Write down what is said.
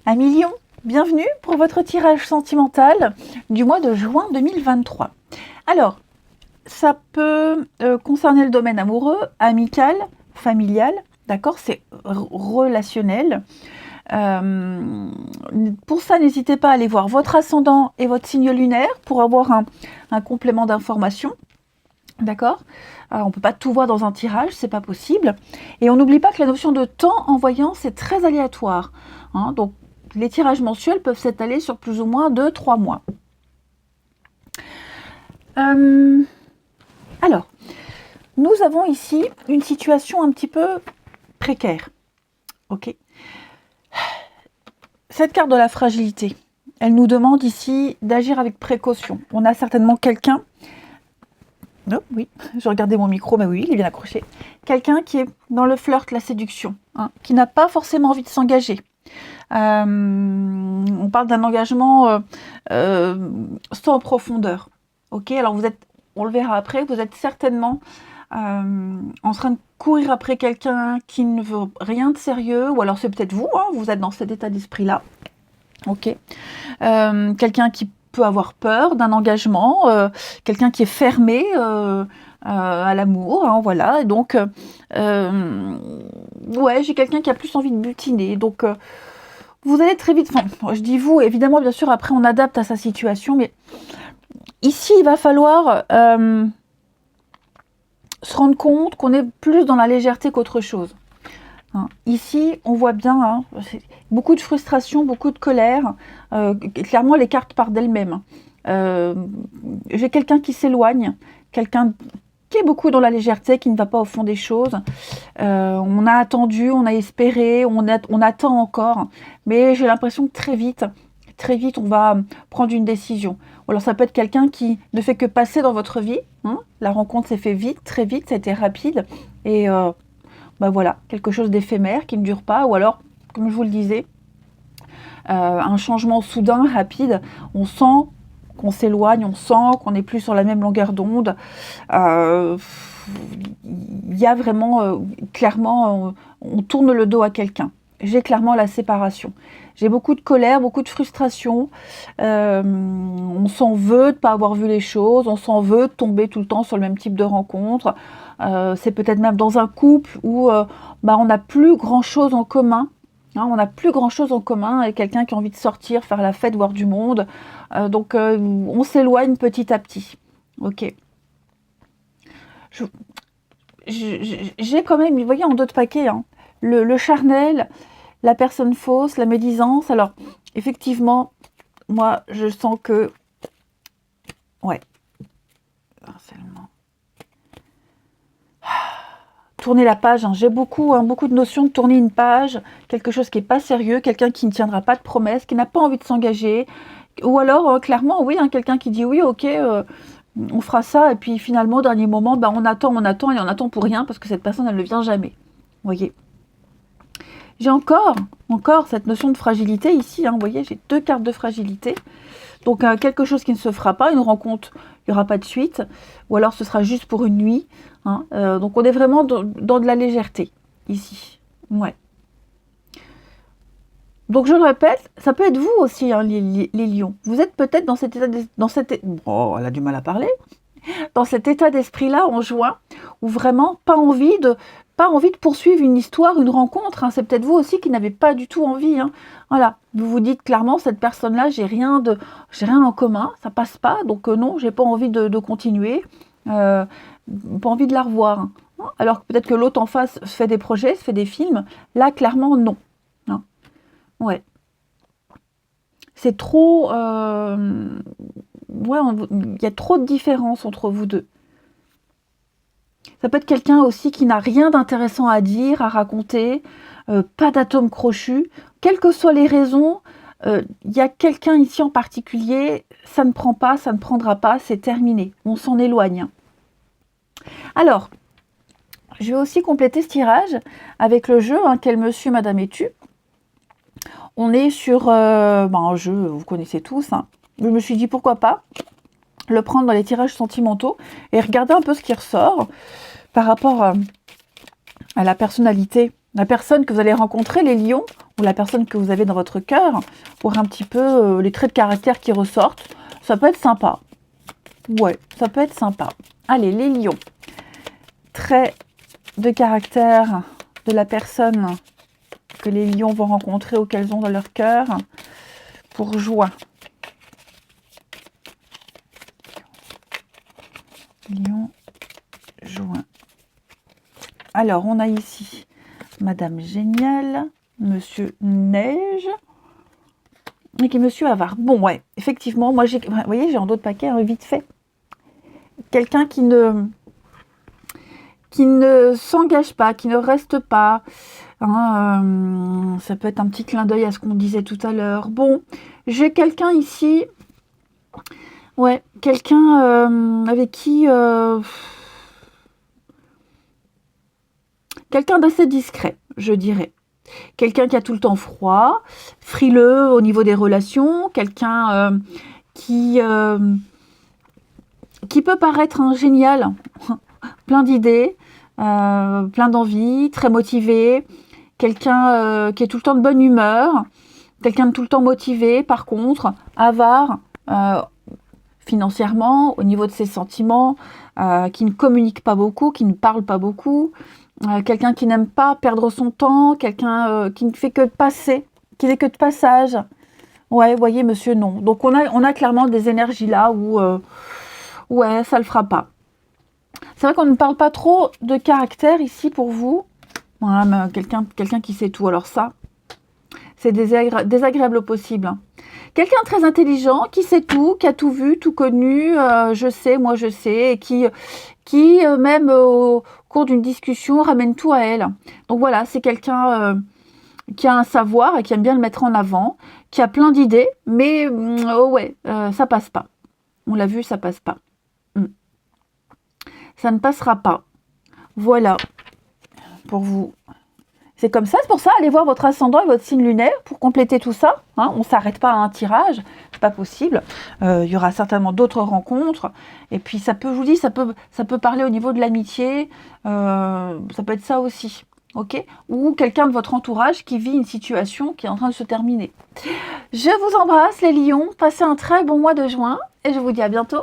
Amis Lions, bienvenue pour votre tirage sentimental du mois de juin 2023. Alors, ça peut concerner le domaine amoureux, amical, familial, d'accord, c'est relationnel. Pour ça, n'hésitez pas à aller voir votre ascendant et votre signe lunaire pour avoir un complément d'information. D'accord, on ne peut pas tout voir dans un tirage, c'est pas possible. Et on n'oublie pas que la notion de temps en voyance est très aléatoire. Donc, les tirages mensuels peuvent s'étaler sur plus ou moins 2-3 mois. Alors, nous avons ici une situation un petit peu précaire. Ok. Cette carte de la fragilité, elle nous demande ici d'agir avec précaution. On a certainement quelqu'un... Oh, oui, je regardais mon micro, mais oui, il est bien accroché. Quelqu'un qui est dans le flirt, la séduction, qui n'a pas forcément envie de s'engager. On parle d'un engagement sans profondeur. Ok, alors vous êtes, on le verra après, vous êtes certainement en train de courir après quelqu'un qui ne veut rien de sérieux, ou alors c'est peut-être vous, vous êtes dans cet état d'esprit-là. Ok, quelqu'un qui peut avoir peur d'un engagement, quelqu'un qui est fermé à l'amour, voilà, et donc ouais, j'ai quelqu'un qui a plus envie de butiner, donc vous allez très vite, enfin, je dis vous, évidemment, bien sûr, après on adapte à sa situation, mais ici il va falloir se rendre compte qu'on est plus dans la légèreté qu'autre chose. Ici, on voit bien beaucoup de frustration, beaucoup de colère. Clairement, les cartes partent d'elles-mêmes. J'ai quelqu'un qui s'éloigne, quelqu'un qui est beaucoup dans la légèreté, qui ne va pas au fond des choses. On a attendu, on a espéré, on attend encore. Mais j'ai l'impression que très vite, on va prendre une décision. Ou alors ça peut être quelqu'un qui ne fait que passer dans votre vie. La rencontre s'est faite vite, très vite, ça a été rapide. Et... voilà, quelque chose d'éphémère qui ne dure pas, ou alors, comme je vous le disais, un changement soudain, rapide, on sent qu'on s'éloigne, on sent qu'on n'est plus sur la même longueur d'onde. Il y a vraiment, clairement, on tourne le dos à quelqu'un. J'ai clairement la séparation. J'ai beaucoup de colère, beaucoup de frustration. On s'en veut de ne pas avoir vu les choses, on s'en veut de tomber tout le temps sur le même type de rencontre. C'est peut-être même dans un couple où on n'a plus grand-chose en commun. On n'a plus grand-chose en commun avec quelqu'un qui a envie de sortir, faire la fête, voir du monde. Donc on s'éloigne petit à petit. Ok. J'ai quand même, vous voyez, en dos de paquet, le charnel, la personne fausse, la médisance. Alors, effectivement, moi, je sens que... Ouais. Harcèlement. Tourner la page, j'ai beaucoup de notions de tourner une page, quelque chose qui n'est pas sérieux, quelqu'un qui ne tiendra pas de promesses, qui n'a pas envie de s'engager. Ou alors, clairement, oui, quelqu'un qui dit oui, ok, on fera ça, et puis finalement, au dernier moment, on attend, et on attend pour rien, parce que cette personne, elle ne vient jamais. Vous voyez. J'ai encore cette notion de fragilité ici, vous voyez, j'ai 2 cartes de fragilité. Donc quelque chose qui ne se fera pas, une rencontre, il n'y aura pas de suite, ou alors ce sera juste pour une nuit. Donc on est vraiment dans de la légèreté, ici. Ouais. Donc je le répète, ça peut être vous aussi, les lions. Vous êtes peut-être dans cet état oh, elle a du mal à parler. Dans cet état d'esprit-là en juin, où vraiment pas envie de poursuivre une histoire, une rencontre. C'est peut-être vous aussi qui n'avez pas du tout envie. Voilà, vous vous dites clairement, cette personne-là, j'ai rien en commun, ça passe pas, donc non, j'ai pas envie de continuer, pas envie de la revoir. Alors peut-être que l'autre en face se fait des projets, se fait des films. Là, clairement, non. Ouais. C'est trop... il y a trop de différence entre vous deux. Ça peut être quelqu'un aussi qui n'a rien d'intéressant à dire, à raconter, pas d'atome crochu. Quelles que soient les raisons, il y a quelqu'un ici en particulier, ça ne prend pas, ça ne prendra pas, c'est terminé. On s'en éloigne. Alors, je vais aussi compléter ce tirage avec le jeu Quel monsieur, madame es-tu ? On est sur un jeu, vous connaissez tous. Je me suis dit pourquoi pas le prendre dans les tirages sentimentaux et regarder un peu ce qui ressort par rapport à la personnalité, la personne que vous allez rencontrer, les lions. ou la personne que vous avez dans votre cœur, pour un petit peu les traits de caractère qui ressortent. Ça peut être sympa. Ouais, ça peut être sympa. Allez, les lions. Traits de caractère de la personne que les lions vont rencontrer ou qu'elles ont dans leur cœur pour juin. Lion, juin. Alors, on a ici Madame Géniale, Monsieur Neige et qui est Monsieur Avare. Bon, ouais, effectivement, moi, vous voyez, j'ai en d'autres paquets, hein, vite fait. Quelqu'un qui ne s'engage pas, qui ne reste pas. Hein, ça peut être un petit clin d'œil à ce qu'on disait tout à l'heure. Bon, j'ai quelqu'un ici, ouais, quelqu'un avec qui... quelqu'un d'assez discret, je dirais. Quelqu'un qui a tout le temps froid, frileux au niveau des relations, quelqu'un qui peut paraître génial, plein d'idées, plein d'envie, très motivé, quelqu'un qui est tout le temps de bonne humeur, quelqu'un de tout le temps motivé, par contre, avare financièrement, au niveau de ses sentiments, qui ne communique pas beaucoup, qui ne parle pas beaucoup, quelqu'un qui n'aime pas perdre son temps, quelqu'un qui ne fait que de passer, qui n'est que de passage. Ouais, voyez, monsieur, non. Donc on a clairement des énergies là où ouais, ça le fera pas. C'est vrai qu'on ne parle pas trop de caractère ici pour vous. Voilà, mais quelqu'un qui sait tout. Alors ça, c'est désagréable au possible. Quelqu'un de très intelligent, qui sait tout, qui a tout vu, tout connu, je sais, moi je sais, et qui même au cours d'une discussion, ramène tout à elle. Donc voilà, c'est quelqu'un qui a un savoir et qui aime bien le mettre en avant, qui a plein d'idées, mais oh ouais, ça passe pas. On l'a vu, ça passe pas. Ça ne passera pas. Voilà, pour vous. C'est comme ça, c'est pour ça, allez voir votre ascendant et votre signe lunaire pour compléter tout ça. Hein, on ne s'arrête pas à un tirage, c'est pas possible. Il y aura certainement d'autres rencontres. Et puis ça peut, je vous dis, ça peut parler au niveau de l'amitié. Ça peut être ça aussi. Ok, ou quelqu'un de votre entourage qui vit une situation qui est en train de se terminer. Je vous embrasse les lions, passez un très bon mois de juin et je vous dis à bientôt.